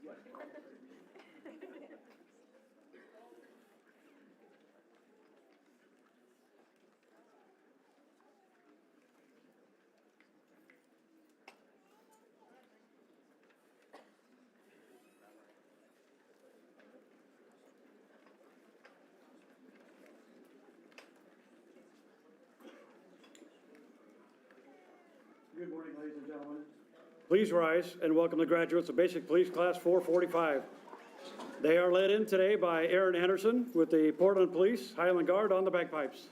Good morning, ladies and gentlemen. Please rise and welcome the graduates of Basic Police Class 445. They are led in today by Aaron Anderson with the Portland Police Highland Guard on the bagpipes.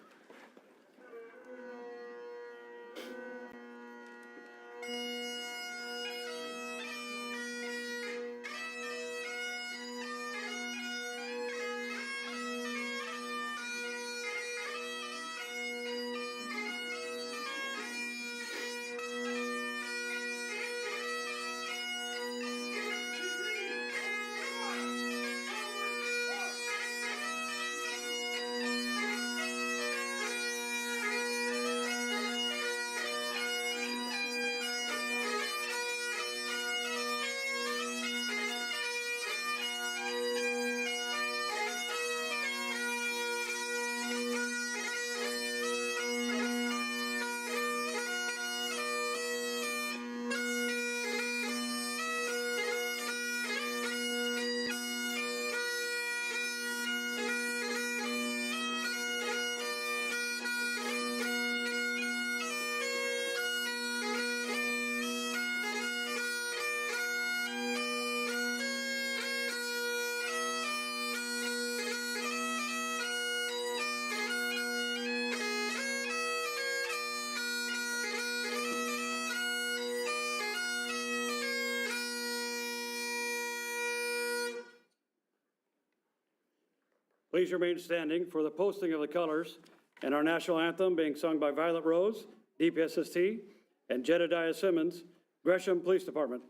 Please remain standing for the posting of the colors and our national anthem being sung by Violet Rose, DPSST, and Jedediah Simmons, Gresham Police Department.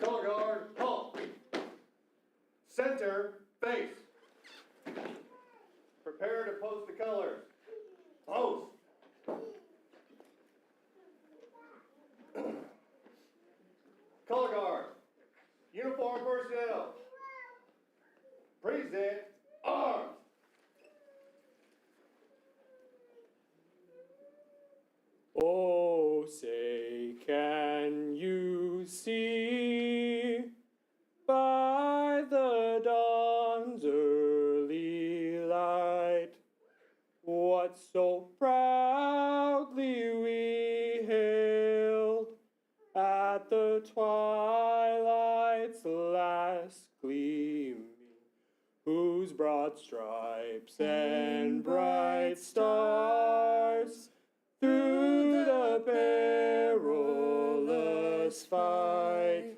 Color guard, halt. Center, face. Prepare to post the colors. Post. Color guard, uniform personnel. Present arms. Oh, say, can you see by the dawn's early light what so proudly we hailed at the twilight's last gleaming, whose broad stripes and bright stars through the perilous fight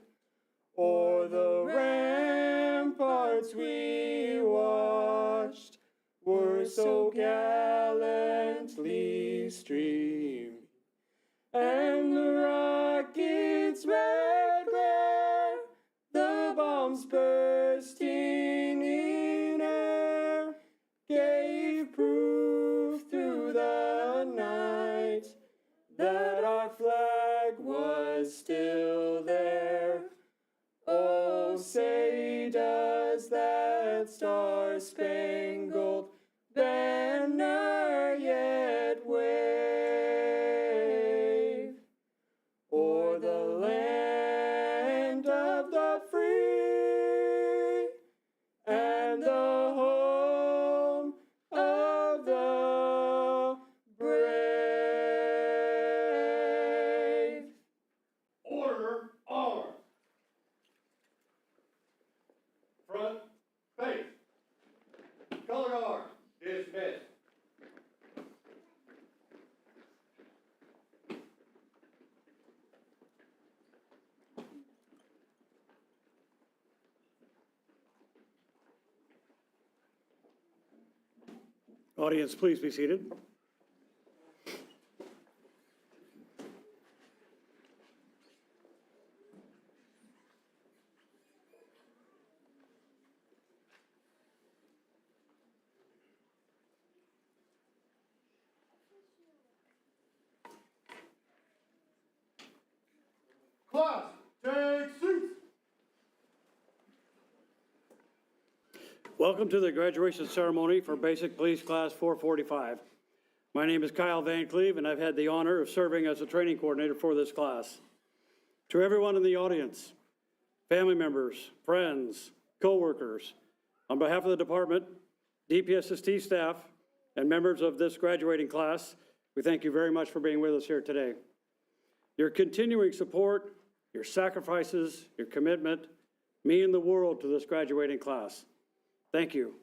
o'er the ramparts we watched were so gallantly streaming, and the rocket's red glare, the bombs bursting in air, gave proof through the night that our flag was still there. Oh, say does that star-spangled banner yet Audience, please be seated. Class, take seats. Welcome to the graduation ceremony for Basic Police Class 445. My name is Kyle Van Cleve, and I've had the honor of serving as a training coordinator for this class. To everyone in the audience, family members, friends, coworkers, on behalf of the department, DPSST staff, and members of this graduating class, we thank you very much for being with us here today. Your continuing support, your sacrifices, your commitment mean the world to this graduating class. Thank you.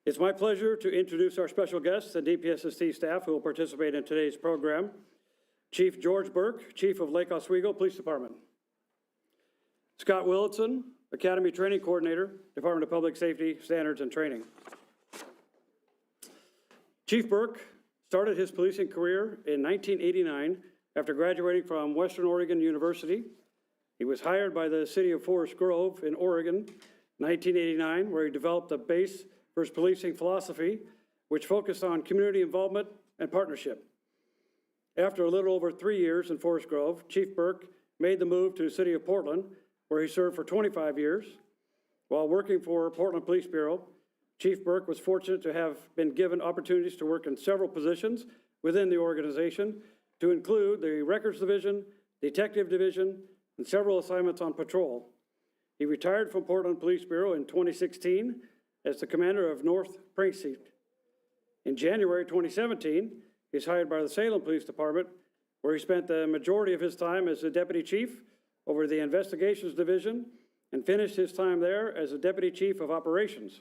It's my pleasure to introduce our special guests, the DPSST staff who will participate in today's program. Chief George Burke, Chief of Lake Oswego Police Department. Scott Willitson, Academy Training Coordinator, Department of Public Safety, Standards and Training. Chief Burke started his policing career in 1989 after graduating from Western Oregon University. He was hired by the city of Forest Grove in Oregon in 1989, where he developed a base for his policing philosophy, which focused on community involvement and partnership. After a little over 3 years in Forest Grove, Chief Burke made the move to the city of Portland, where he served for 25 years. While working for Portland Police Bureau, Chief Burke was fortunate to have been given opportunities to work in several positions within the organization, to include the Records Division, Detective Division, and several assignments on patrol. He retired from Portland Police Bureau in 2016 as the commander of North Precinct. In January 2017, he was hired by the Salem Police Department, where he spent the majority of his time as the deputy chief over the Investigations Division and finished his time there as the deputy chief of operations.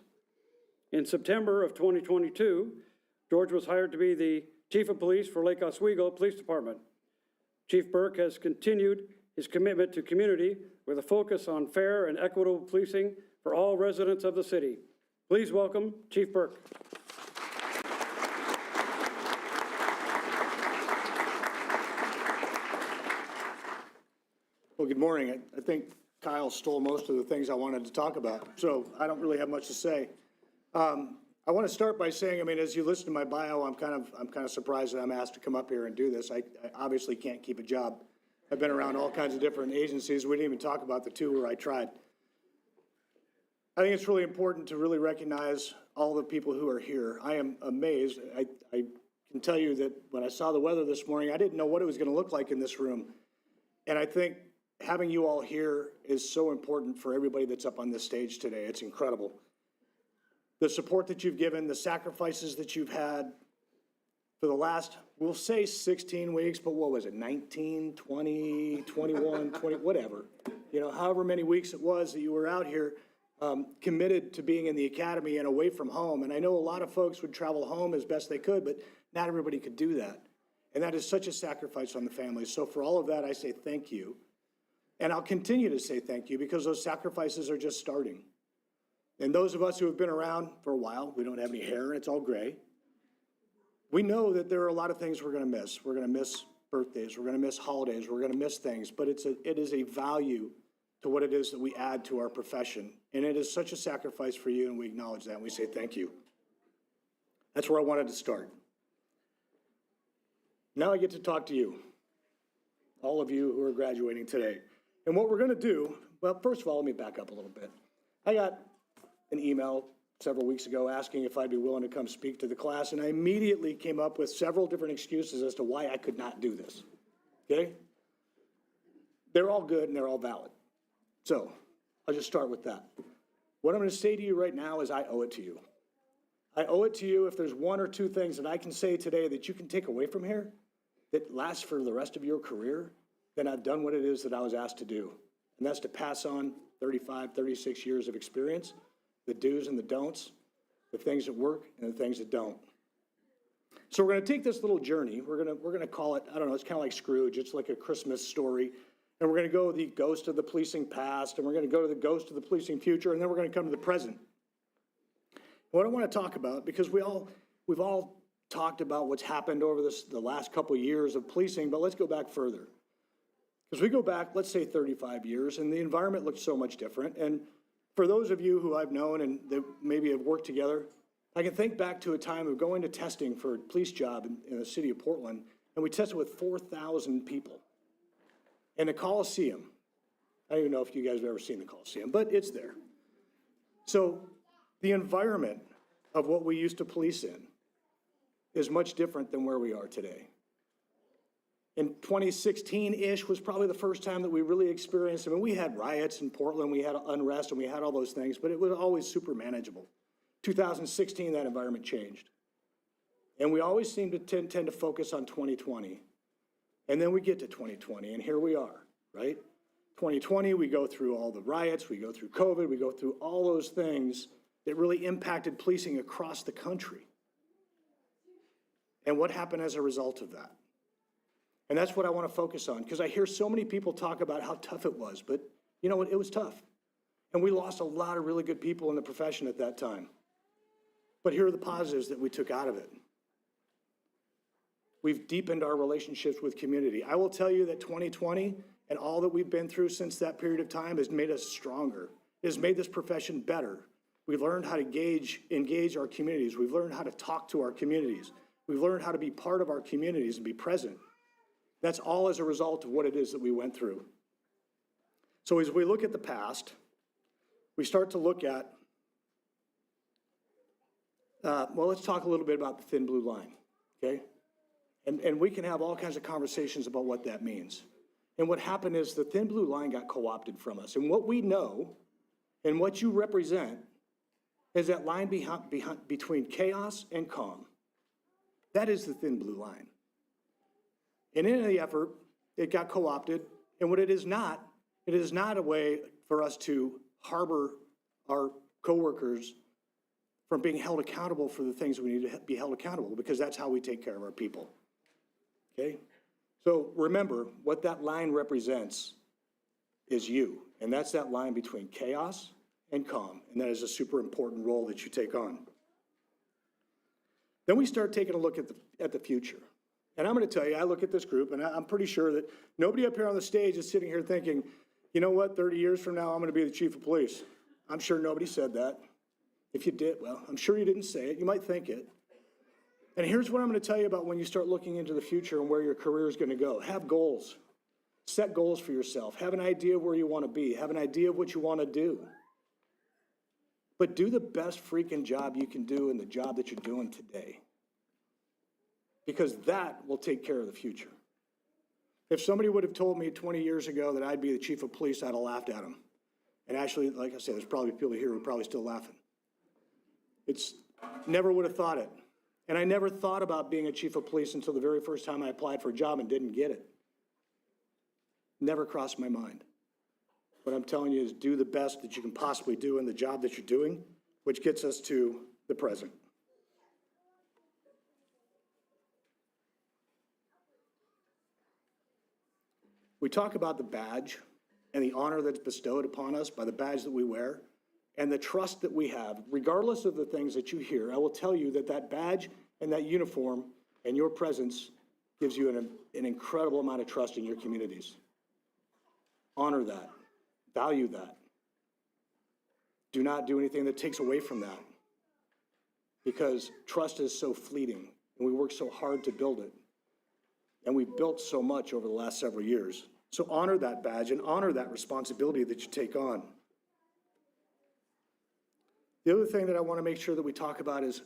In September of 2022, George was hired to be the chief of police for Lake Oswego Police Department. Chief Burke has continued his commitment to community with a focus on fair and equitable policing for all residents of the city. Please welcome Chief Burke. Well, good morning. I think Kyle stole most of the things I wanted to talk about, so I don't really have much to say. I want to start by saying, I mean, as you listen to my bio, I'm kind of surprised that I'm asked to come up here and do this. I obviously can't keep a job. I've been around all kinds of different agencies. We didn't even talk about the two where I tried. I think it's really important to really recognize all the people who are here. I am amazed. I can tell you that when I saw the weather this morning, I didn't know what it was going to look like in this room. And I think having you all here is so important for everybody that's up on this stage today. It's incredible. The support that you've given, the sacrifices that you've had for the last, we'll say 16 weeks, but what was it, 19, 20, 21, 20, whatever. You know, however many weeks it was that you were out here committed to being in the academy and away from home. And I know a lot of folks would travel home as best they could, but not everybody could do that. And that is such a sacrifice on the families. So for all of that, I say thank you. And I'll continue to say thank you because those sacrifices are just starting. And those of us who have been around for a while, we don't have any hair and it's all gray. We know that there are a lot of things we're going to miss. We're going to miss birthdays. We're going to miss holidays. We're going to miss things. But it is a value to what it is that we add to our profession. And it is such a sacrifice for you, and we acknowledge that, and we say thank you. That's where I wanted to start. Now I get to talk to you, all of you who are graduating today. And what we're going to do, well, first of all, let me back up a little bit. I got an email several weeks ago asking if I'd be willing to come speak to the class, and I immediately came up with several different excuses as to why I could not do this, okay? They're all good and they're all valid. So I'll just start with that. What I'm going to say to you right now is I owe it to you. I owe it to you. If there's one or two things that I can say today that you can take away from here that lasts for the rest of your career, then I've done what it is that I was asked to do. And that's to pass on 35, 36 years of experience, the do's and the don'ts, the things that work and the things that don't. So we're going to take this little journey. We're going to call it, I don't know, it's kind of like Scrooge. It's like a Christmas story. and we're going to go the ghost of the policing past, and we're going to go to the ghost of the policing future, and then we're going to come to the present. What I want to talk about, because we've all talked about what's happened over the last couple of years of policing, but let's go back further. Because we go back, let's say 35 years, and the environment looked so much different. And for those of you who I've known and that maybe have worked together, I can think back to a time of going to testing for a police job in the city of Portland, and we tested with 4,000 people. In the Coliseum, I don't even know if you guys have ever seen the Coliseum, but it's there. So the environment of what we used to police in is much different than where we are today. In 2016-ish was probably the first time that we really experienced, I mean, we had riots in Portland, we had unrest, and we had all those things, but it was always super manageable. 2016, that environment changed. And we always seem to tend to focus on 2020. And then we get to 2020, and here we are, right? 2020, we go through all the riots, we go through COVID, we go through all those things that really impacted policing across the country. And what happened as a result of that? And that's what I want to focus on, because I hear so many people talk about how tough it was, but you know what, it was tough. And we lost a lot of really good people in the profession at that time. But here are the positives that we took out of it. We've deepened our relationships with community. I will tell you that 2020 and all that we've been through since that period of time has made us stronger. It has made this profession better. We've learned how to engage our communities. We've learned how to talk to our communities. We've learned how to be part of our communities and be present. That's all as a result of what it is that we went through. So as we look at the past, we start to look at, well, let's talk a little bit about the thin blue line, okay? And we can have all kinds of conversations about what that means. And what happened is the thin blue line got co-opted from us. And what we know and what you represent is that line between chaos and calm. That is the thin blue line. And in the effort, it got co-opted. And what it is not a way for us to harbor our coworkers from being held accountable for the things we need to be held accountable, because that's how we take care of our people. Okay? So remember, what that line represents is you. And that's that line between chaos and calm. And that is a super important role that you take on. Then we start taking a look at the future. And I'm going to tell you, I look at this group, and I'm pretty sure that nobody up here on the stage is sitting here thinking, you know what, 30 years from now, I'm going to be the chief of police. I'm sure nobody said that. If you did, well, I'm sure you didn't say it. You might think it. And here's what I'm going to tell you about when you start looking into the future and where your career is going to go. Have goals. Set goals for yourself. Have an idea of where you want to be. Have an idea of what you want to do. But do the best freaking job you can do in the job that you're doing today. Because that will take care of the future. If somebody would have told me 20 years ago that I'd be the chief of police, I'd have laughed at them. And actually, like I said, there's probably people here who are probably still laughing. Never would have thought it. And I never thought about being a chief of police until the very first time I applied for a job and didn't get it. Never crossed my mind. What I'm telling you is do the best that you can possibly do in the job that you're doing, which gets us to the present. We talk about the badge and the honor that's bestowed upon us by the badge that we wear and the trust that we have. Regardless of the things that you hear, I will tell you that that badge and that uniform and your presence gives you an incredible amount of trust in your communities. Honor that. Value that. Do not do anything that takes away from that, because trust is so fleeting and we work so hard to build it. And we've built so much over the last several years. So honor that badge and honor that responsibility that you take on. The other thing that I want to make sure that we talk about is,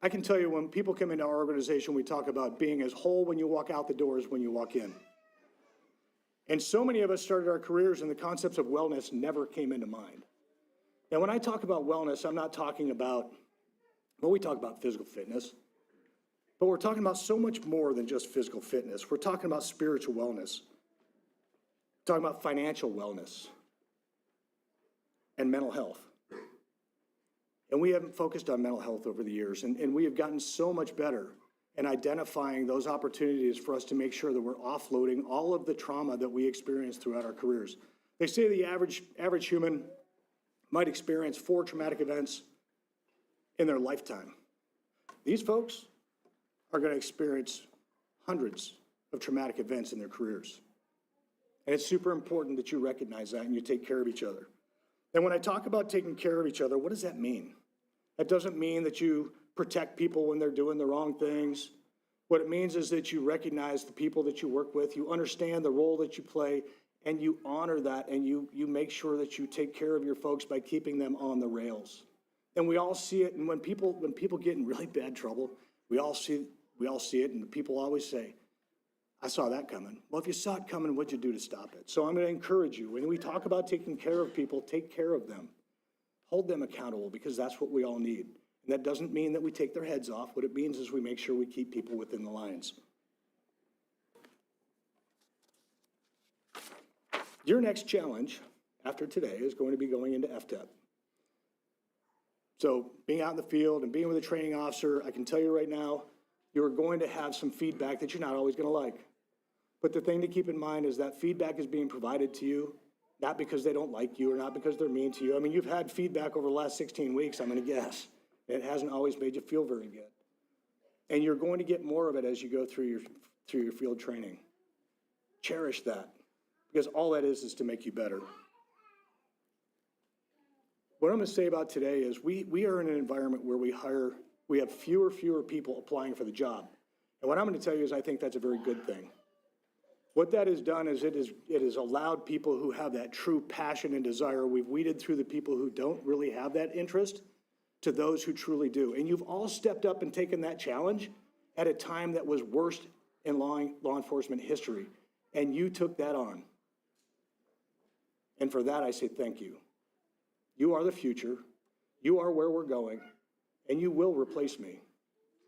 I can tell you when people come into our organization, we talk about being as whole when you walk out the door as when you walk in. And so many of us started our careers and the concepts of wellness never came into mind. Now, when I talk about wellness, I'm not talking about, well, we talk about physical fitness, but we're talking about so much more than just physical fitness. We're talking about spiritual wellness. We're talking about financial wellness and mental health. And we haven't focused on mental health over the years, and we have gotten so much better and identifying those opportunities for us to make sure that we're offloading all of the trauma that we experience throughout our careers. They say the average human might experience 4 traumatic events in their lifetime. These folks are going to experience hundreds of traumatic events in their careers. And it's super important that you recognize that and you take care of each other. And when I talk about taking care of each other, what does that mean? That doesn't mean that you protect people when they're doing the wrong things. What it means is that you recognize the people that you work with, you understand the role that you play, and you honor that, and you make sure that you take care of your folks by keeping them on the rails. And we all see it, and when people get in really bad trouble, we all see it, and the people always say, I saw that coming. Well, if you saw it coming, what'd you do to stop it? So I'm going to encourage you, when we talk about taking care of people, take care of them. Hold them accountable, because that's what we all need. And that doesn't mean that we take their heads off. What it means is we make sure we keep people within the lines. Your next challenge after today is going to be going into FTEP. So being out in the field and being with a training officer, I can tell you right now, you're going to have some feedback that you're not always going to like. But the thing to keep in mind is that feedback is being provided to you, not because they don't like you or not because they're mean to you. I mean, you've had feedback over the last 16 weeks, I'm going to guess. It hasn't always made you feel very good. And you're going to get more of it as you go through your field training. Cherish that, because all that is to make you better. What I'm going to say about today is we are in an environment where we have fewer people applying for the job. And what I'm going to tell you is I think that's a very good thing. What that has done is it has allowed people who have that true passion and desire. We've weeded through the people who don't really have that interest to those who truly do. And you've all stepped up and taken that challenge at a time that was worst in law enforcement history. And you took that on. And for that, I say thank you. You are the future. You are where we're going. And you will replace me,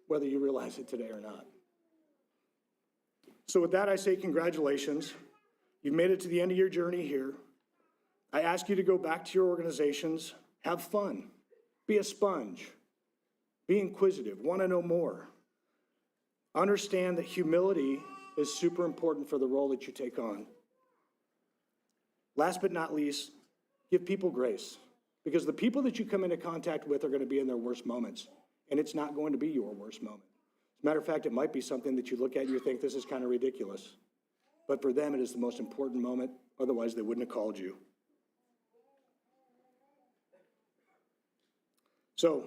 whether you realize it today or not. So with that, I say congratulations. You've made it to the end of your journey here. I ask you to go back to your organizations, have fun, be a sponge, be inquisitive, want to know more. Understand that humility is super important for the role that you take on. Last but not least, give people grace, because the people that you come into contact with are going to be in their worst moments, and it's not going to be your worst moment. As a matter of fact, it might be something that you look at and you think, this is kind of ridiculous. But for them, it is the most important moment, otherwise they wouldn't have called you. So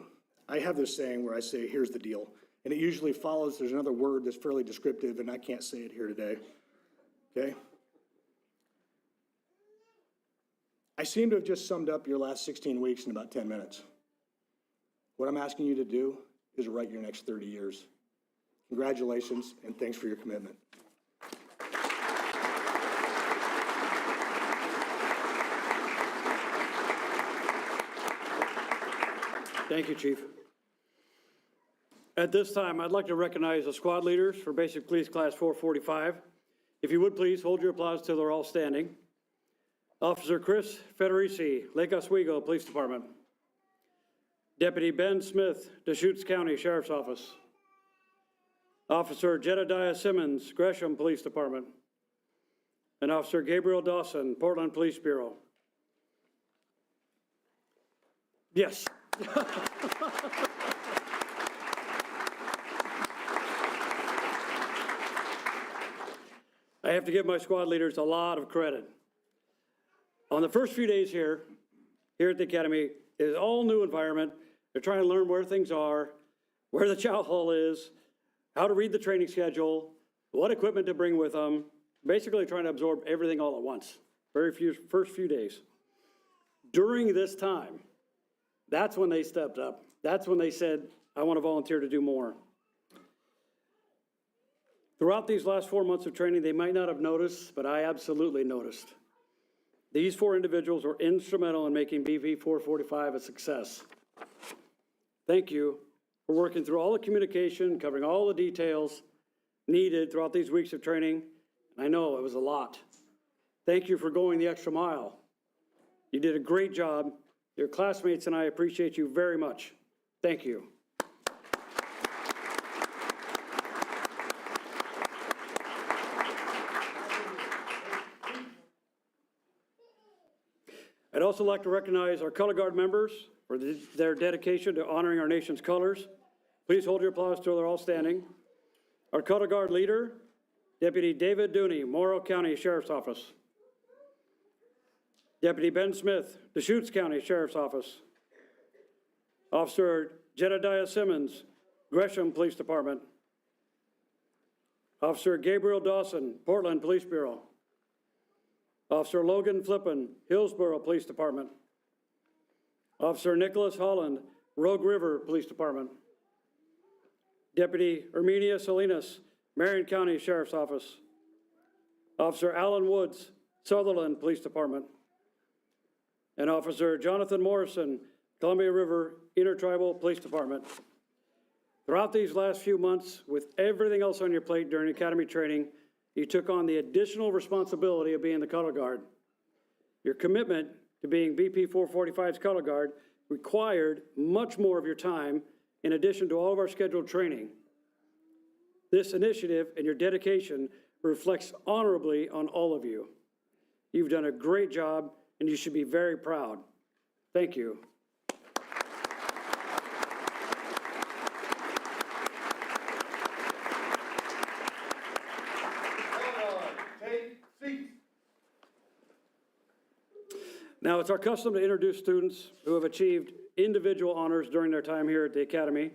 I have this saying where I say, here's the deal. And it usually follows, there's another word that's fairly descriptive, and I can't say it here today, okay? I seem to have just summed up your last 16 weeks in about 10 minutes. What I'm asking you to do is write your next 30 years. Congratulations, and thanks for your commitment. Thank you, Chief. At this time, I'd like to recognize the squad leaders for Basic Police Class 445. If you would please hold your applause till they're all standing. Officer Chris Federici, Lake Oswego Police Department. Deputy Ben Smith, Deschutes County Sheriff's Office. Officer Jedediah Simmons, Gresham Police Department. And Officer Gabriel Dawson, Portland Police Bureau. Yes. I have to give my squad leaders a lot of credit. On the first few days here at the Academy, it's all new environment. They're trying to learn where things are, where the chow hall is, how to read the training schedule, what equipment to bring with them, basically trying to absorb everything all at once, first few days. During this time, that's when they stepped up. That's when they said, I want to volunteer to do more. Throughout these last 4 months of training, they might not have noticed, but I absolutely noticed. These 4 individuals were instrumental in making BP445 a success. Thank you for working through all the communication, covering all the details needed throughout these weeks of training. I know it was a lot. Thank you for going the extra mile. You did a great job. Your classmates and I appreciate you very much. Thank you. I'd also like to recognize our color guard members for their dedication to honoring our nation's colors. Please hold your applause till they're all standing. Our color guard leader, Deputy David Dooney, Morrow County Sheriff's Office. Deputy Ben Smith, Deschutes County Sheriff's Office. Officer Jedediah Simmons, Gresham Police Department. Officer Gabriel Dawson, Portland Police Bureau. Officer Logan Flippen, Hillsborough Police Department. Officer Nicholas Holland, Rogue River Police Department. Deputy Erminia Salinas, Marion County Sheriff's Office. Officer Alan Woods, Sutherland Police Department. And Officer Jonathan Morrison, Columbia River Intertribal Police Department. Throughout these last few months, with everything else on your plate during academy training, you took on the additional responsibility of being the color guard. Your commitment to being BP445's color guard required much more of your time in addition to all of our scheduled training. This initiative and your dedication reflects honorably on all of you. You've done a great job and you should be very proud. Thank you. Now, it's our custom to introduce students who have achieved individual honors during their time here at the Academy.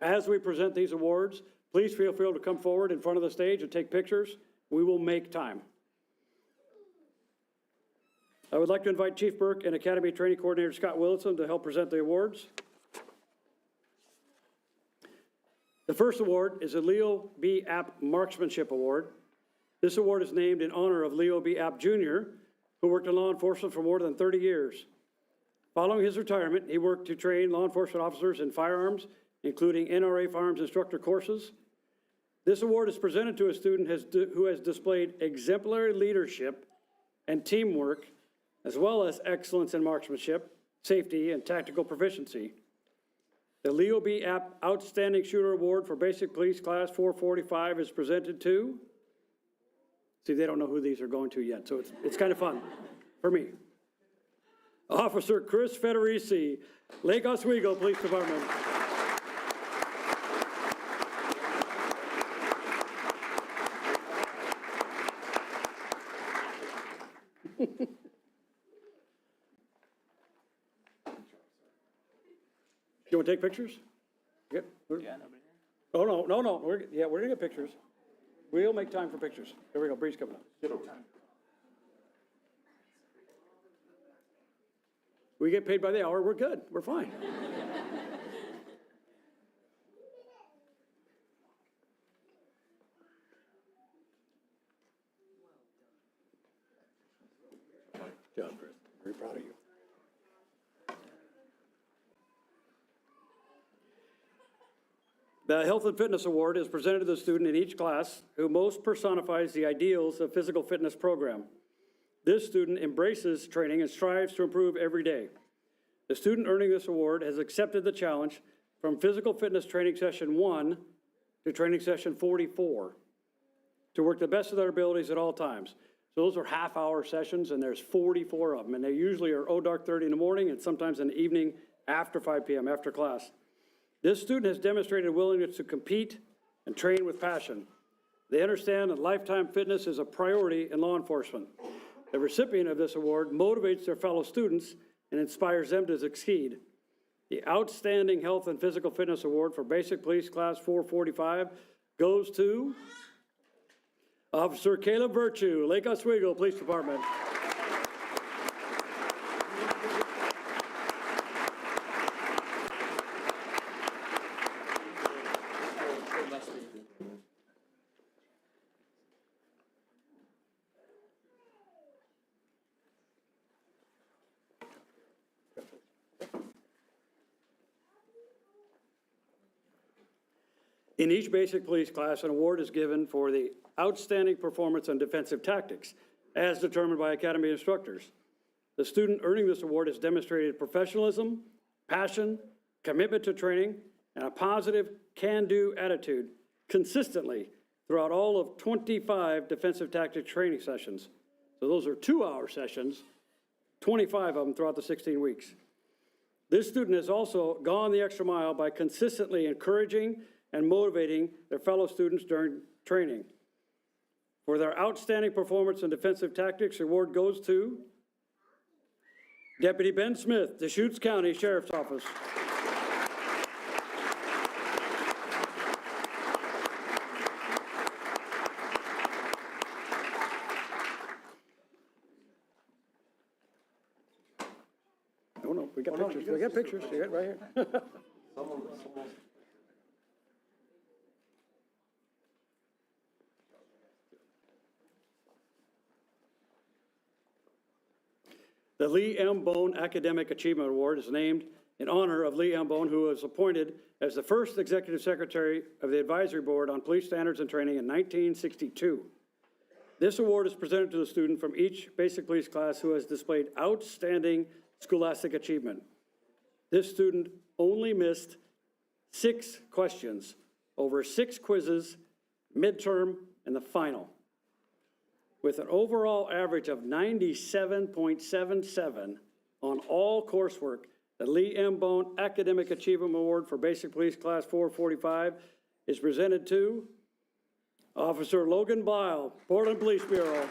As we present these awards, please feel free to come forward in front of the stage and take pictures. We will make time. I would like to invite Chief Burke and Academy Training Coordinator Scott Willison to help present the awards. The first award is a Leo B. App Marksmanship Award. This award is named in honor of Leo B. App Jr., who worked in law enforcement for more than 30 years. Following his retirement, he worked to train law enforcement officers in firearms, including NRA firearms instructor courses. This award is presented to a student who has displayed exemplary leadership and teamwork, as well as excellence in marksmanship, safety, and tactical proficiency. The Leo B. App Outstanding Shooter Award for Basic Police Class 445 is presented to, see, they don't know who these are going to yet, so it's kind of fun for me. Officer Chris Federici, Lake Oswego Police Department. You want to take pictures? Yeah, nobody. Oh, no. We're going to get pictures. We'll make time for pictures. Here we go, Bree's coming up. We get paid by the hour, we're good, we're fine. Good job, Chris. Very proud of you. The Health and Fitness Award is presented to the student in each class who most personifies the ideals of physical fitness program. This student embraces training and strives to improve every day. The student earning this award has accepted the challenge from physical fitness training session 1 to training session 44 to work the best of their abilities at all times. So those are half-hour sessions, and there's 44 of them, and they usually are dark 30 in the morning and sometimes in the evening after 5 p.m. after class. This student has demonstrated willingness to compete and train with passion. They understand that lifetime fitness is a priority in law enforcement. The recipient of this award motivates their fellow students and inspires them to succeed. The Outstanding Health and Physical Fitness Award for Basic Police Class 445 goes to Officer Caleb Virtue, Lake Oswego Police Department. In each basic police class, an award is given for the outstanding performance on defensive tactics, as determined by Academy instructors. The student earning this award has demonstrated professionalism, passion, commitment to training, and a positive can-do attitude consistently throughout all of 25 defensive tactics training sessions. So those are 2-hour sessions, 25 of them throughout the 16 weeks. This student has also gone the extra mile by consistently encouraging and motivating their fellow students during training. For their outstanding performance in defensive tactics, the award goes to Deputy Ben Smith, Deschutes County Sheriff's Office. Oh, no, we got pictures. We got pictures. You got it right here. The Lee M. Bone Academic Achievement Award is named in honor of Lee M. Bone, who was appointed as the first executive secretary of the Advisory Board on Police Standards and Training in 1962. This award is presented to the student from each basic police class who has displayed outstanding scholastic achievement. This student only missed 6 questions over 6 quizzes, midterm, and the final. With an overall average of 97.77 on all coursework, the Lee M. Bone Academic Achievement Award for Basic Police Class 445 is presented to Officer Logan Bile, Portland Police Bureau.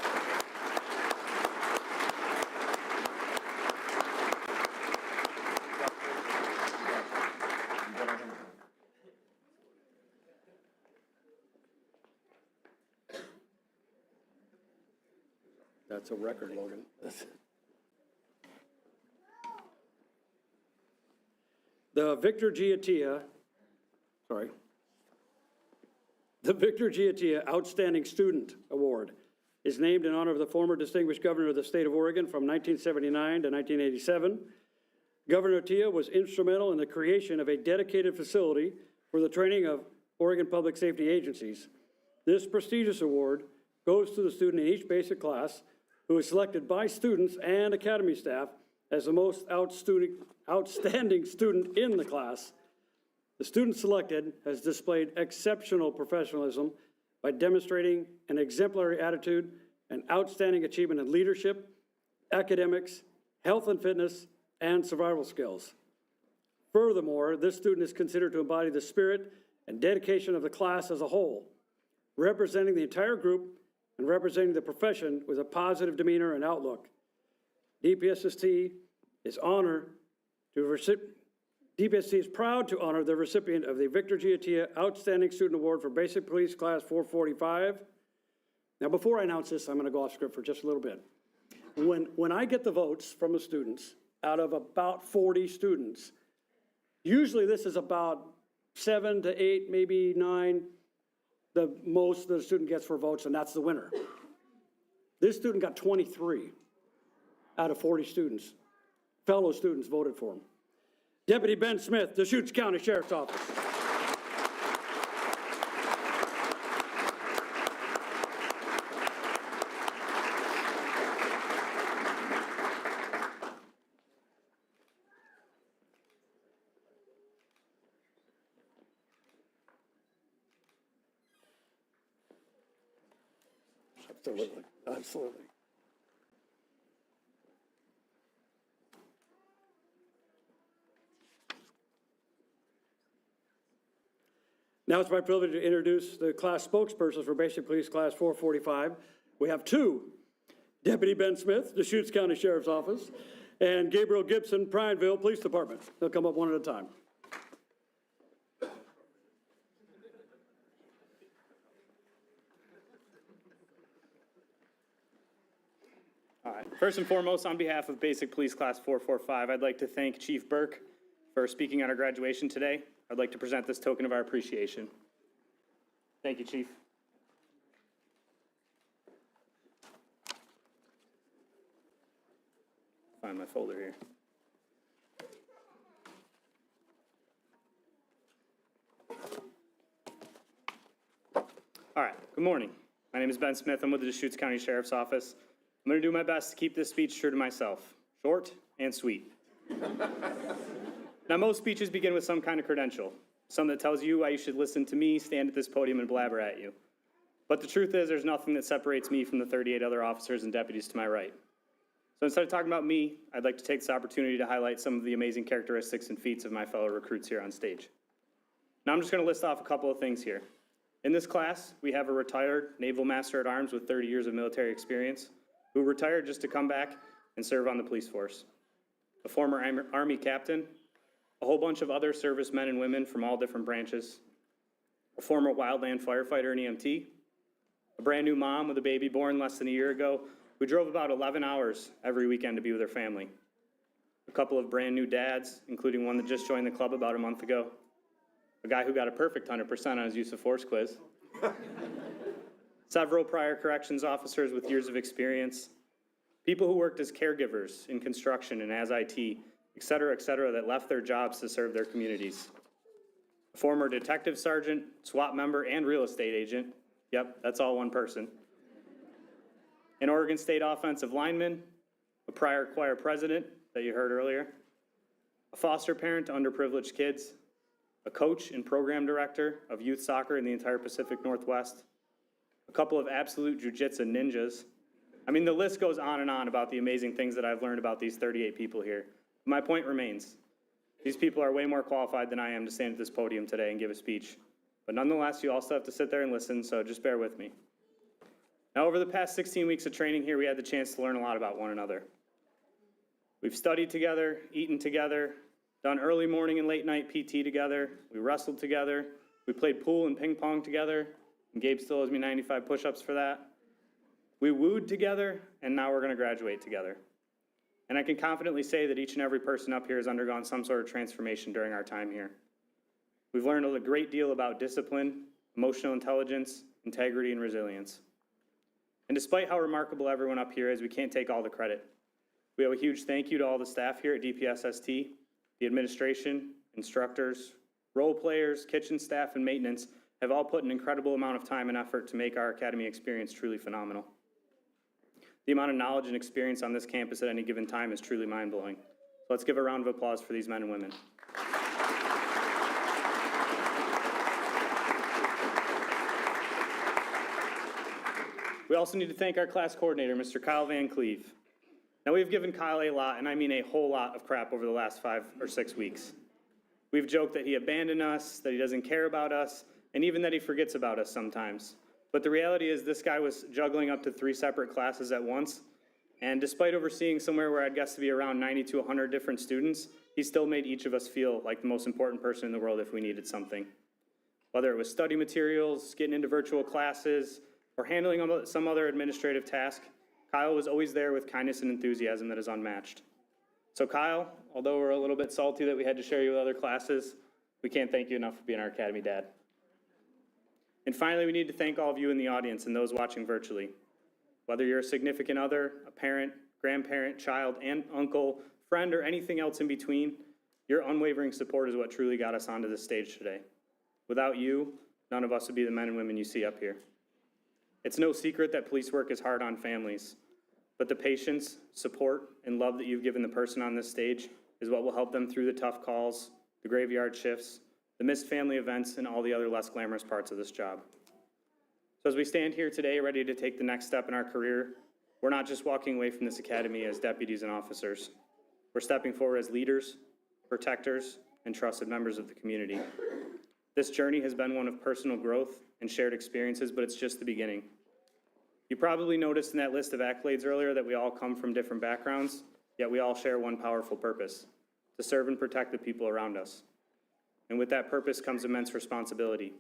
That's a record, Logan. The Victor G. Attia Outstanding Student Award is named in honor of the former distinguished governor of the state of Oregon from 1979 to 1987. Governor Attia was instrumental in the creation of a dedicated facility for the training of Oregon public safety agencies. This prestigious award goes to the student in each basic class who is selected by students and academy staff as the most outstanding student in the class. The student selected has displayed exceptional professionalism by demonstrating an exemplary attitude and outstanding achievement in leadership, academics, health and fitness, and survival skills. Furthermore, this student is considered to embody the spirit and dedication of the class as a whole, representing the entire group and representing the profession with a positive demeanor and outlook. DPSST is proud to honor the recipient of the Victor G. Attia Outstanding Student Award for Basic Police Class 445. Now, before I announce this, I'm going to go off script for just a little bit. When I get the votes from the students, out of about 40 students, usually this is about 7 to 8, maybe 9, the most the student gets for votes, and that's the winner. This student got 23 out of 40 students. Fellow students voted for him. Deputy Ben Smith, Deschutes County Sheriff's Office. Absolutely, absolutely. Now it's my privilege to introduce the class spokespersons for Basic Police Class 445. We have 2, Deputy Ben Smith, Deschutes County Sheriff's Office, and Gabriel Gibson, Prineville Police Department. They'll come up one at a time. All right. First and foremost, on behalf of Basic Police Class 445, I'd like to thank Chief Burke for speaking on our graduation today. I'd like to present this token of our appreciation. Thank you, Chief. Find my folder here. All right, good morning. My name is Ben Smith. I'm with the Deschutes County Sheriff's Office. I'm going to do my best to keep this speech true to myself, short and sweet. Now, most speeches begin with some kind of credential, some that tells you why you should listen to me, stand at this podium, and blabber at you. But the truth is, there's nothing that separates me from the 38 other officers and deputies to my right. So instead of talking about me, I'd like to take this opportunity to highlight some of the amazing characteristics and feats of my fellow recruits here on stage. Now I'm just going to list off a couple of things here. In this class, we have a retired Naval Master at Arms with 30 years of military experience who retired just to come back and serve on the police force. A former Army captain, a whole bunch of other servicemen and women from all different branches, a former wildland firefighter and EMT, a brand new mom with a baby born less than a year ago who drove about 11 hours every weekend to be with her family, a couple of brand new dads, including one that just joined the club about a month ago, a guy who got a perfect 100% on his use of force quiz, several prior corrections officers with years of experience, people who worked as caregivers in construction and as IT, et cetera, that left their jobs to serve their communities. A former detective sergeant, SWAT member, and real estate agent. Yep, that's all one person. An Oregon State offensive lineman, a prior choir president that you heard earlier, a foster parent to underprivileged kids, a coach and program director of youth soccer in the entire Pacific Northwest, a couple of absolute jiu-jitsu ninjas. I mean, the list goes on and on about the amazing things that I've learned about these 38 people here. My point remains, these people are way more qualified than I am to stand at this podium today and give a speech. But nonetheless, you also have to sit there and listen, so just bear with me. Now, over the past 16 weeks of training here, we had the chance to learn a lot about one another. We've studied together, eaten together, done early morning and late night PT together, we wrestled together, we played pool and ping pong together, and Gabe still owes me 95 push-ups for that. We wooed together, and now we're gonna graduate together. And I can confidently say that each and every person up here has undergone some sort of transformation during our time here. We've learned a great deal about discipline, emotional intelligence, integrity, and resilience. And despite how remarkable everyone up here is, we can't take all the credit. We have a huge thank you to all the staff here at DPSST, the administration, instructors, role players, kitchen staff, and maintenance have all put an incredible amount of time and effort to make our academy experience truly phenomenal. The amount of knowledge and experience on this campus at any given time is truly mind-blowing. So let's give a round of applause for these men and women. We also need to thank our class coordinator, Mr. Kyle Van Cleve. Now, we've given Kyle a lot, and I mean a whole lot of crap over the last 5 or 6 weeks. We've joked that he abandoned us, that he doesn't care about us, and even that he forgets about us sometimes. But the reality is this guy was juggling up to 3 separate classes at once, and despite overseeing somewhere where I'd guess to be around 90 to 100 different students, he still made each of us feel like the most important person in the world if we needed something. Whether it was study materials, getting into virtual classes, or handling some other administrative task, Kyle was always there with kindness and enthusiasm that is unmatched. So Kyle, although we're a little bit salty that we had to share you with other classes, we can't thank you enough for being our Academy Dad. And finally, we need to thank all of you in the audience and those watching virtually. Whether you're a significant other, a parent, grandparent, child, aunt, uncle, friend, or anything else in between, your unwavering support is what truly got us onto this stage today. Without you, none of us would be the men and women you see up here. It's no secret that police work is hard on families, but the patience, support, and love that you've given the person on this stage is what will help them through the tough calls, the graveyard shifts, the missed family events, and all the other less glamorous parts of this job. So as we stand here today ready to take the next step in our career, we're not just walking away from this academy as deputies and officers. We're stepping forward as leaders, protectors, and trusted members of the community. This journey has been one of personal growth and shared experiences, but it's just the beginning. You probably noticed in that list of accolades earlier that we all come from different backgrounds, yet we all share one powerful purpose: to serve and protect the people around us. And with that purpose comes immense responsibility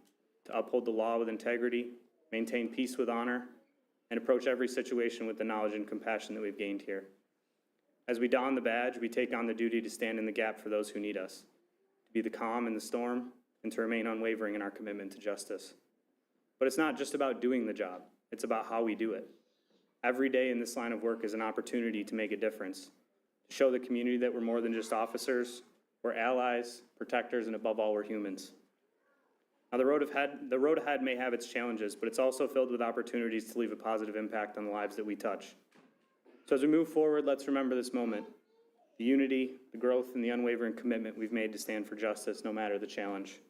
to uphold the law with integrity, maintain peace with honor, and approach every situation with the knowledge and compassion that we've gained here. As we don the badge, we take on the duty to stand in the gap for those who need us, to be the calm in the storm, and to remain unwavering in our commitment to justice. But it's not just about doing the job, it's about how we do it. Every day in this line of work is an opportunity to make a difference, to show the community that we're more than just officers, we're allies, protectors, and above all, we're humans. Now, the road ahead may have its challenges, but it's also filled with opportunities to leave a positive impact on the lives that we touch. So as we move forward, let's remember this moment: the unity, the growth, and the unwavering commitment we've made to stand for justice, no matter the challenge.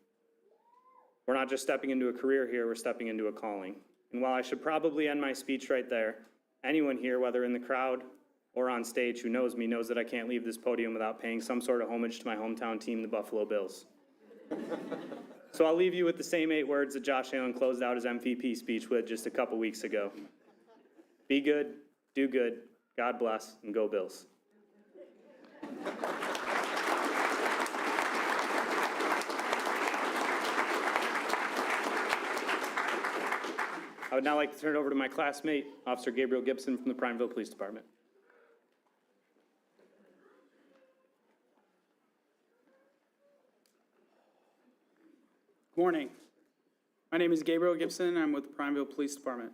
We're not just stepping into a career here, we're stepping into a calling. And while I should probably end my speech right there, anyone here, whether in the crowd or on stage who knows me knows that I can't leave this podium without paying some sort of homage to my hometown team, the Buffalo Bills. So I'll leave you with the same 8 words that Josh Allen closed out his MVP speech with just a couple weeks ago. Be good, do good, God bless, and go Bills. I would now like to turn it over to my classmate, Officer Gabriel Gibson from the Prineville Police Department. Good morning. My name is Gabriel Gibson, and I'm with the Prineville Police Department.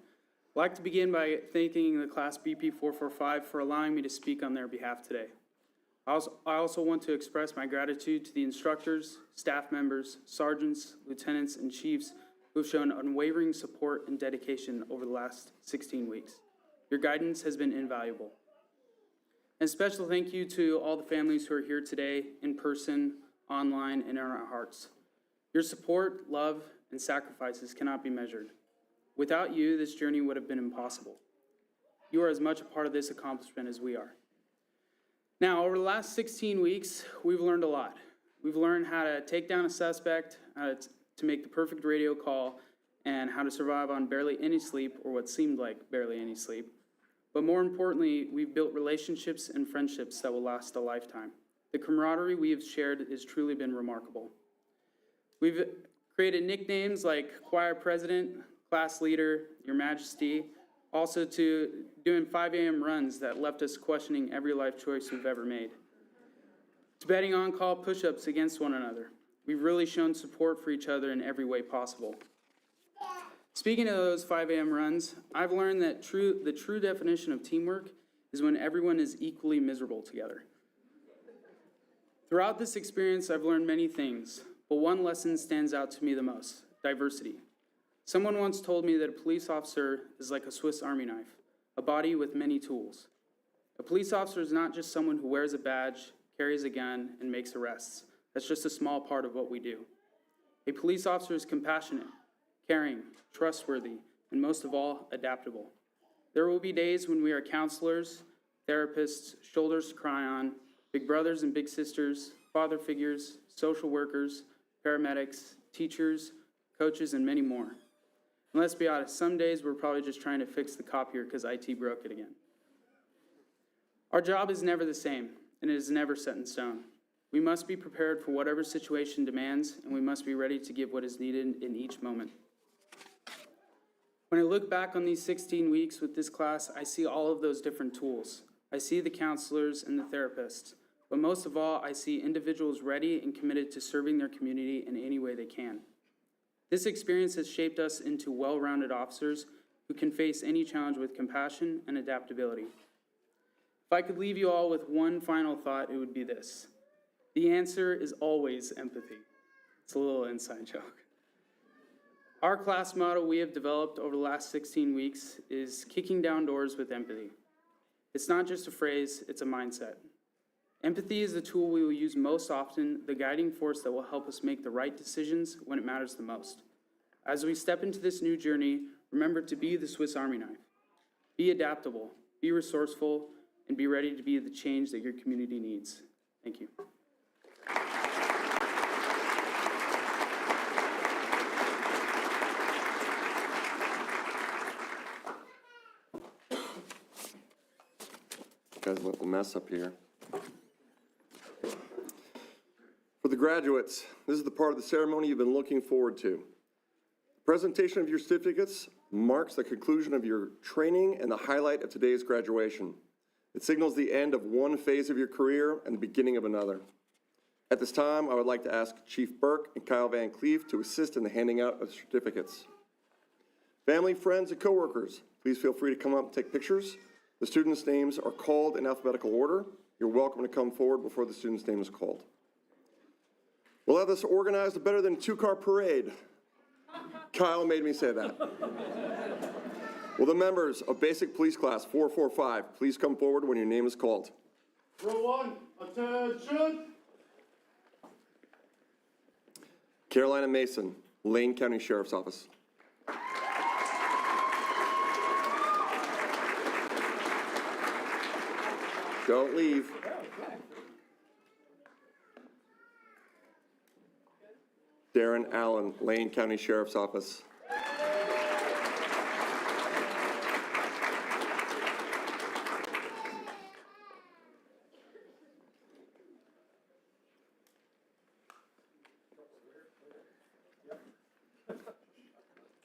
I'd like to begin by thanking the class BP445 for allowing me to speak on their behalf today. I also want to express my gratitude to the instructors, staff members, sergeants, lieutenants, and chiefs who have shown unwavering support and dedication over the last 16 weeks. Your guidance has been invaluable. And a special thank you to all the families who are here today, in person, online, and in our hearts. Your support, love, and sacrifices cannot be measured. Without you, this journey would have been impossible. You are as much a part of this accomplishment as we are. Now, over the last 16 weeks, we've learned a lot. We've learned how to take down a suspect, to make the perfect radio call, and how to survive on barely any sleep, or what seemed like barely any sleep. But more importantly, we've built relationships and friendships that will last a lifetime. The camaraderie we have shared has truly been remarkable. We've created nicknames like Choir President, Class Leader, Your Majesty, also to doing 5 a.m. runs that left us questioning every life choice we've ever made. To betting on-call push-ups against one another. We've really shown support for each other in every way possible. Speaking of those 5 a.m. runs, I've learned that the true definition of teamwork is when everyone is equally miserable together. Throughout this experience, I've learned many things, but one lesson stands out to me the most: diversity. Someone once told me that a police officer is like a Swiss Army knife, a body with many tools. A police officer is not just someone who wears a badge, carries a gun, and makes arrests. That's just a small part of what we do. A police officer is compassionate, caring, trustworthy, and most of all, adaptable. There will be days when we are counselors, therapists, shoulders to cry on, big brothers and big sisters, father figures, social workers, paramedics, teachers, coaches, and many more. And let's be honest, some days we're probably just trying to fix the copier because IT broke it again. Our job is never the same, and it is never set in stone. We must be prepared for whatever situation demands, and we must be ready to give what is needed in each moment. When I look back on these 16 weeks with this class, I see all of those different tools. I see the counselors and the therapists, but most of all, I see individuals ready and committed to serving their community in any way they can. This experience has shaped us into well-rounded officers who can face any challenge with compassion and adaptability. If I could leave you all with one final thought, it would be this: the answer is always empathy. It's a little inside joke. Our class motto we have developed over the last 16 weeks is kicking down doors with empathy. It's not just a phrase, it's a mindset. Empathy is the tool we will use most often, the guiding force that will help us make the right decisions when it matters the most. As we step into this new journey, remember to be the Swiss Army knife. Be adaptable, be resourceful, and be ready to be the change that your community needs. Thank you. Guys, a little mess up here. For the graduates, this is the part of the ceremony you've been looking forward to. The presentation of your certificates marks the conclusion of your training and the highlight of today's graduation. It signals the end of one phase of your career and the beginning of another. At this time, I would like to ask Chief Burke and Kyle Van Cleef to assist in the handing out of certificates. Family, friends, and coworkers, please feel free to come up and take pictures. The students' names are called in alphabetical order. You're welcome to come forward before the student's name is called. We'll have this organized better than a two-car parade. Kyle made me say that. Will the members of Basic Police Class 445 please come forward when your name is called? Row 1, attention! Carolina Mason, Lane County Sheriff's Office. Don't leave. Darren Allen, Lane County Sheriff's Office.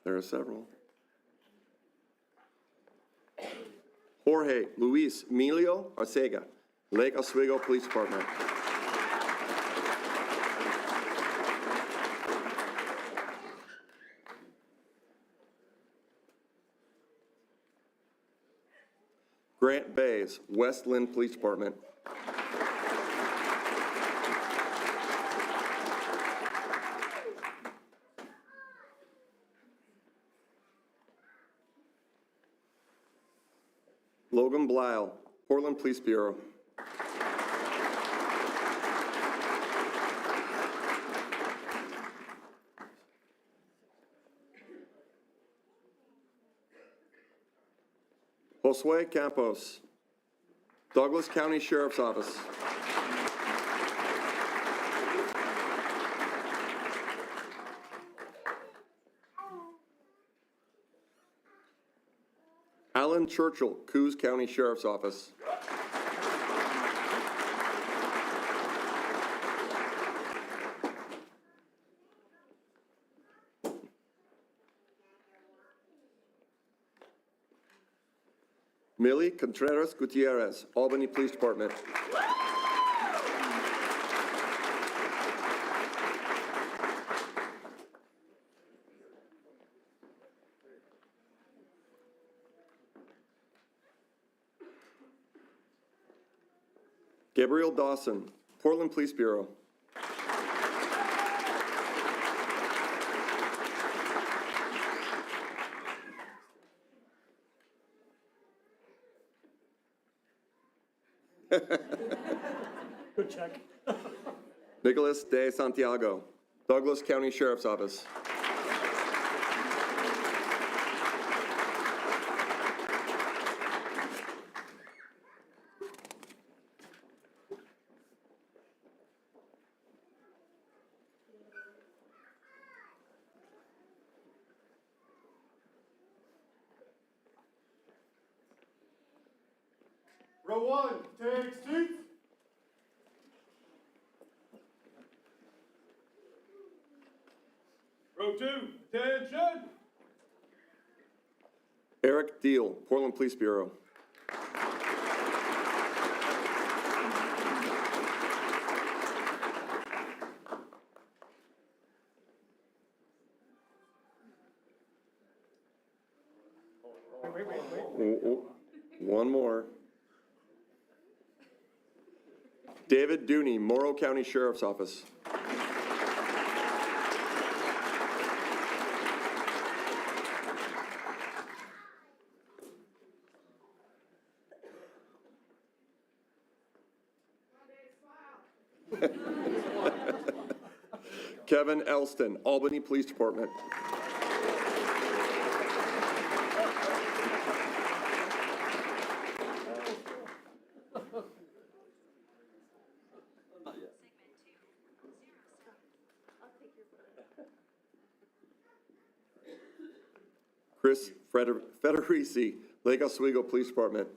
There are several. Jorge Luis Emilio Arcega, Lake Oswego Police Department. Grant Bays, West Lynn Police Department. Logan Blyle, Portland Police Bureau. Josue Campos, Douglas County Sheriff's Office. Alan Churchill, Coos County Sheriff's Office. Millie Contreras Gutierrez, Albany Police Department. Gabriel Dawson, Portland Police Bureau. Good check. Nicholas De Santiago, Douglas County Sheriff's Office. Row one, take seats. Row two, attention. Eric Deal, Portland Police Bureau. One more. David Dooney, Morrow County Sheriff's Office. Kevin Elston, Albany Police Department. Chris Federici, Lake Oswego Police Department.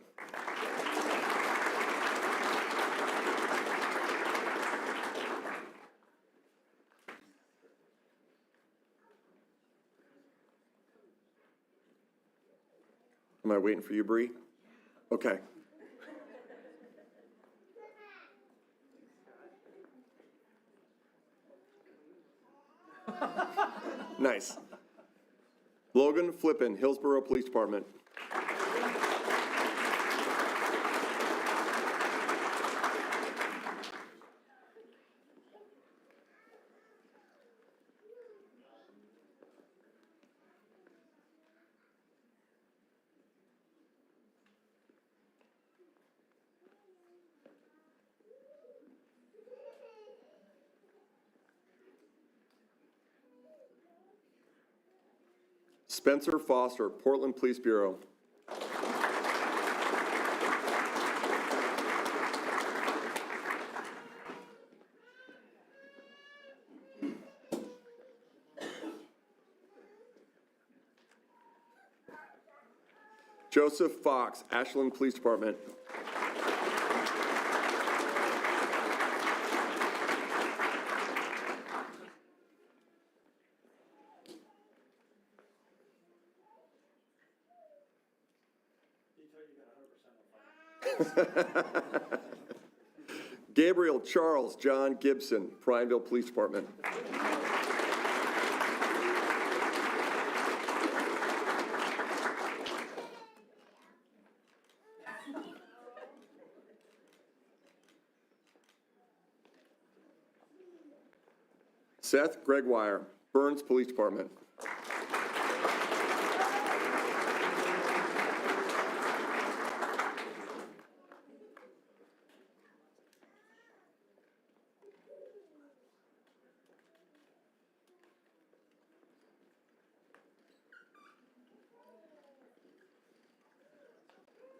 Am I waiting for you, Bree? Okay. Nice. Logan Flippin, Hillsborough Police Department. Spencer Foster, Portland Police Bureau. Joseph Fox, Ashland Police Department. Gabriel Charles John Gibson, Prineville Police Department. Seth Gregoire, Burns Police Department.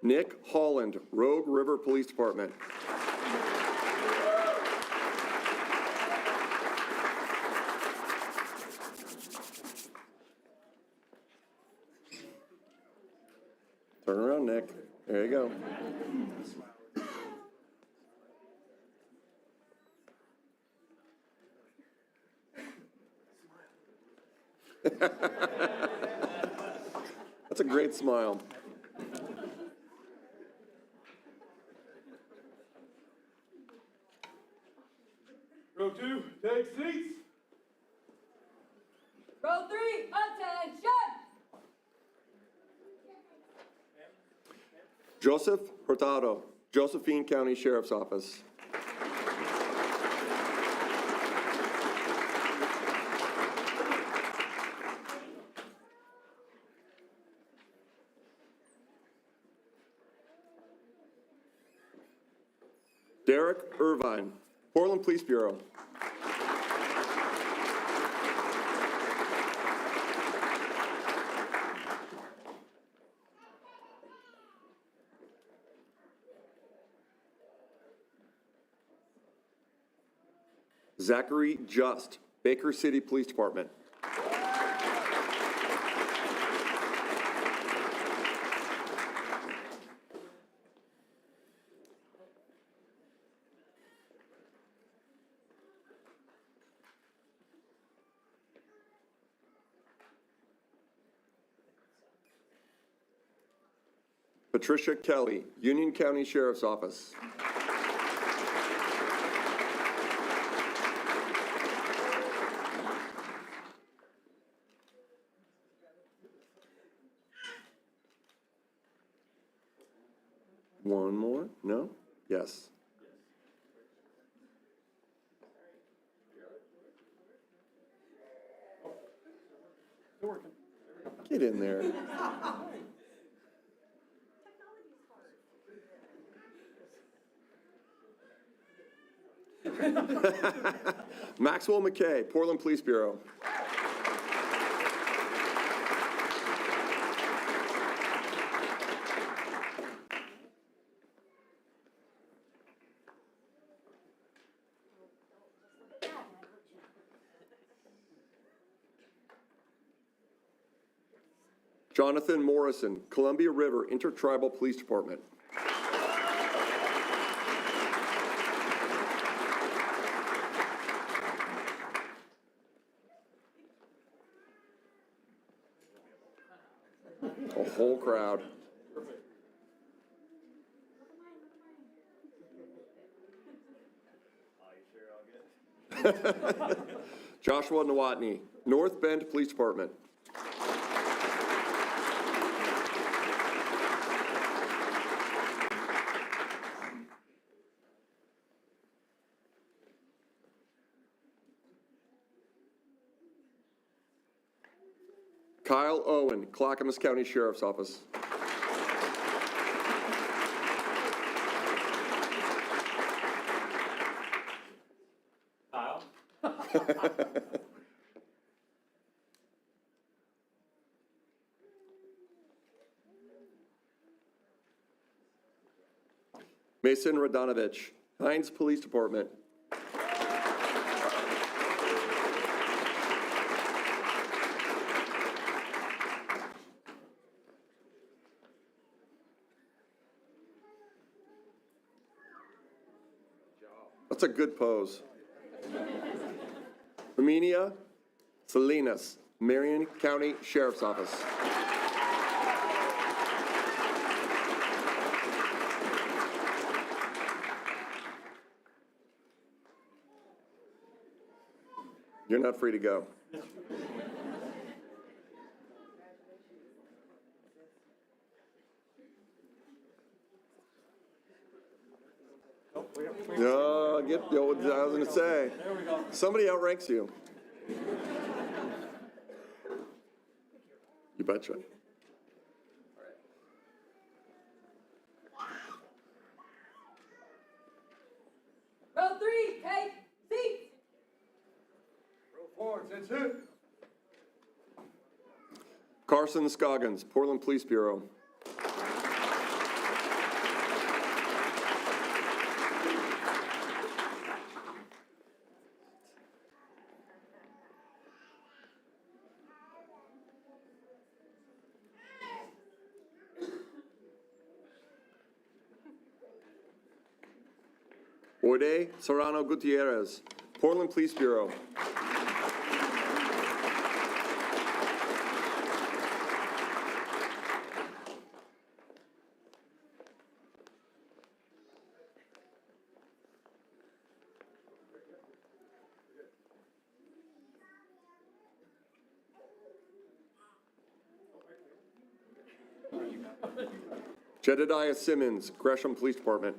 Nick Holland, Rogue River Police Department. Turn around, Nick. There you go. That's a great smile. Row 2, take seats. Row 3, attention! Joseph Hurtado, Josephine County Sheriff's Office. Derek Irvine, Portland Police Bureau. Zachary Just, Baker City Police Department. Patricia Kelly, Union County Sheriff's Office. One more? No? Yes. Get in there. Maxwell McKay, Portland Police Bureau. Jonathan Morrison, Columbia River Intertribal Police Department. A whole crowd. Joshua Nowotny, North Bend Police Department. Kyle Owen, Clackamas County Sheriff's Office. Kyle? Mason Radonovich, Hines Police Department. That's a good pose. Herminia Salinas, Marion County Sheriff's Office. You're not free to go. No, I was gonna say. Somebody outranks you. You betcha. Row 3, take seats. Row 4, that's it. Carson Scoggins, Portland Police Bureau. Ode Serrano Gutierrez, Portland Police Bureau. Jedediah Simmons, Gresham Police Department.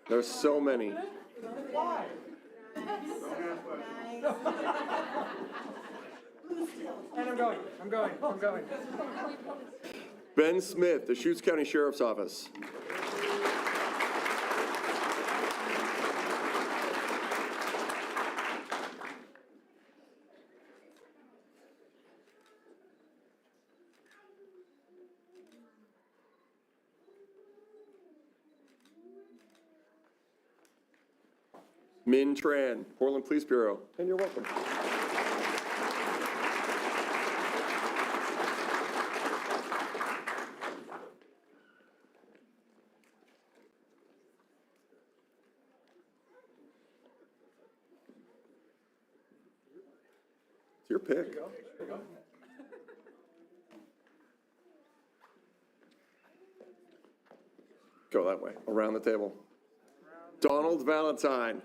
There's so many. And I'm going. Ben Smith, the Deschutes County Sheriff's Office. Min Tran, Portland Police Bureau, and you're welcome. It's your pick. Go that way, around the table. Donald Valentine,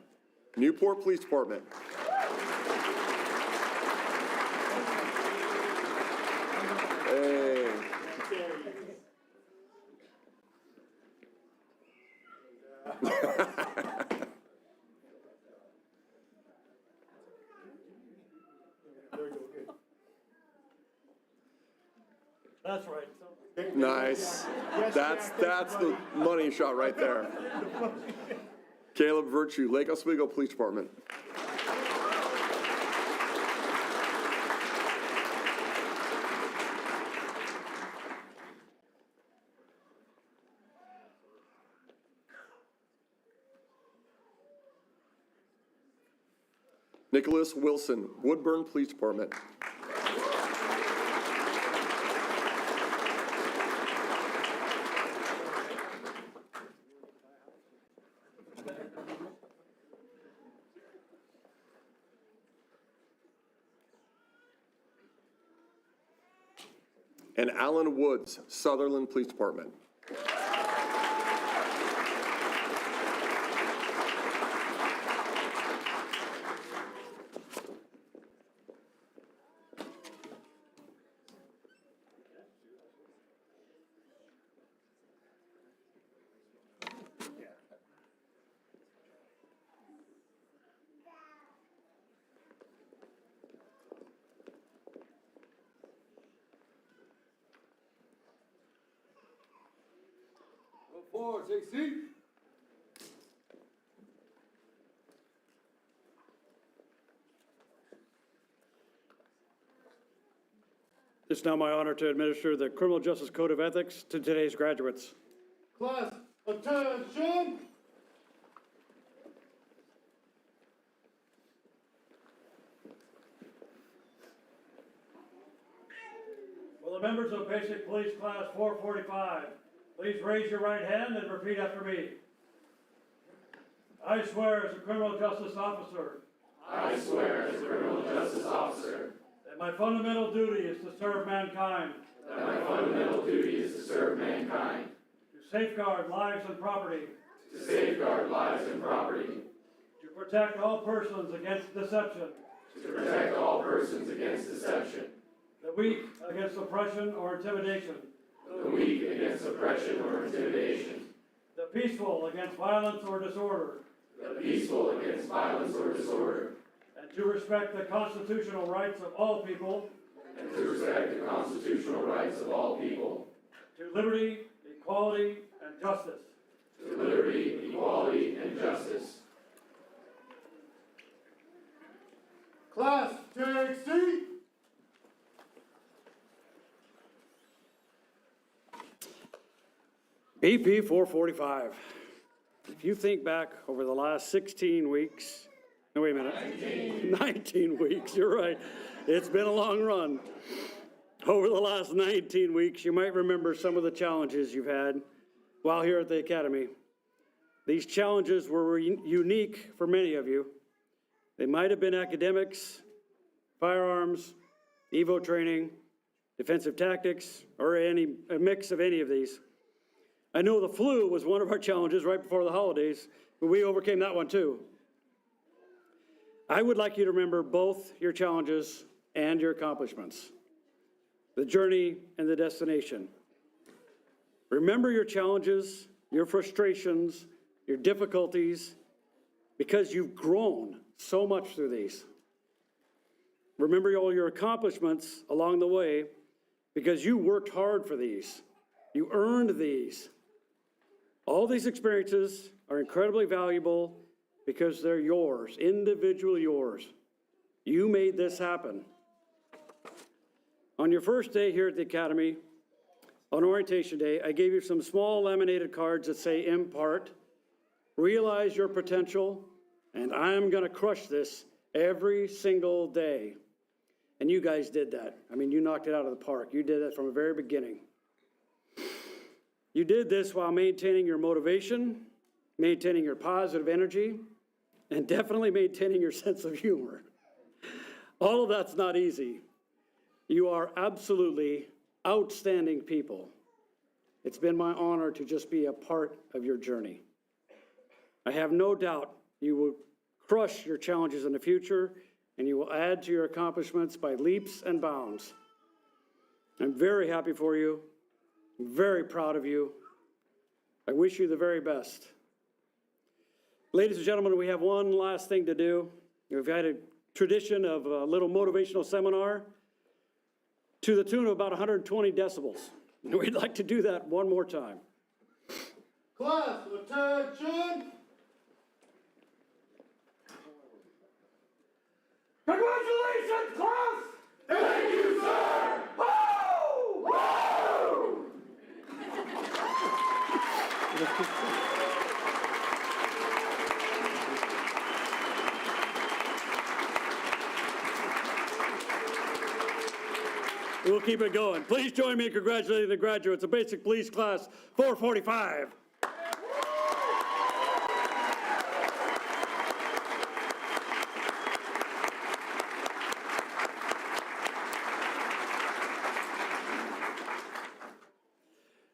Newport Police Department. Hey. That's right. Nice. That's the money shot right there. Caleb Virtue, Lake Oswego Police Department. Nicholas Wilson, Woodburn Police Department. And Alan Woods, Sutherland Police Department. Row 4, take seat. It's now my honor to administer the Criminal Justice Code of Ethics to today's graduates. Class, attention. members of Basic Police Class 445, please raise your right hand and repeat after me. I swear as a criminal justice officer. I swear as a criminal justice officer That my fundamental duty is to serve mankind. that my fundamental duty is to serve mankind, To safeguard lives and property. to safeguard lives and property, To protect all persons against deception. to protect all persons against deception, The weak against oppression or intimidation. the weak against oppression or intimidation, The peaceful against violence or disorder. the peaceful against violence or disorder, And to respect the constitutional rights of all people. and to respect the constitutional rights of all people, To liberty, equality, and justice. to liberty, equality, and justice. Class, take seat. BP 445. If you think back over the last 16 weeks, no, wait a minute. 19 weeks, you're right. It's been a long run. Over the last 19 weeks, you might remember some of the challenges you've had while here at the Academy. These challenges were unique for many of you. They might have been academics, firearms, Evo training, defensive tactics, or a mix of any of these. I know the flu was one of our challenges right before the holidays, but we overcame that one too. I would like you to remember both your challenges and your accomplishments, the journey and the destination. Remember your challenges, your frustrations, your difficulties, because you've grown so much through these. Remember all your accomplishments along the way, because you worked hard for these. You earned these. All these experiences are incredibly valuable because they're yours, individually yours. You made this happen. On your first day here at the Academy, on orientation day, I gave you some small laminated cards that say impart, realize your potential, and I'm going to crush this every single day. And you guys did that. I mean, you knocked it out of the park. You did that from the very beginning. You did this while maintaining your motivation, maintaining your positive energy, and definitely maintaining your sense of humor. All of that's not easy. You are absolutely outstanding people. It's been my honor to just be a part of your journey. I have no doubt you will crush your challenges in the future, and you will add to your accomplishments by leaps and bounds. I'm very happy for you. I'm very proud of you. I wish you the very best. Ladies and gentlemen, we have one last thing to do. We've had a tradition of a little motivational seminar to the tune of about 120 decibels. We'd like to do that one more time. Class, attention. Congratulations, class! Thank you, sir! Woo! Woo! We'll keep it going. Please join me in congratulating the graduates of Basic Police Class 445.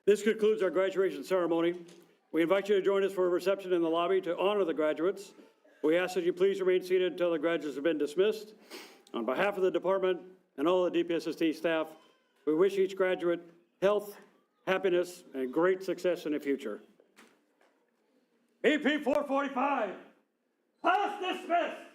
This concludes our graduation ceremony. We invite you to join us for a reception in the lobby to honor the graduates. We ask that you please remain seated until the graduates have been dismissed. On behalf of the department and all the DPSST staff, we wish each graduate health, happiness, and great success in the future. BP 445, class dismissed!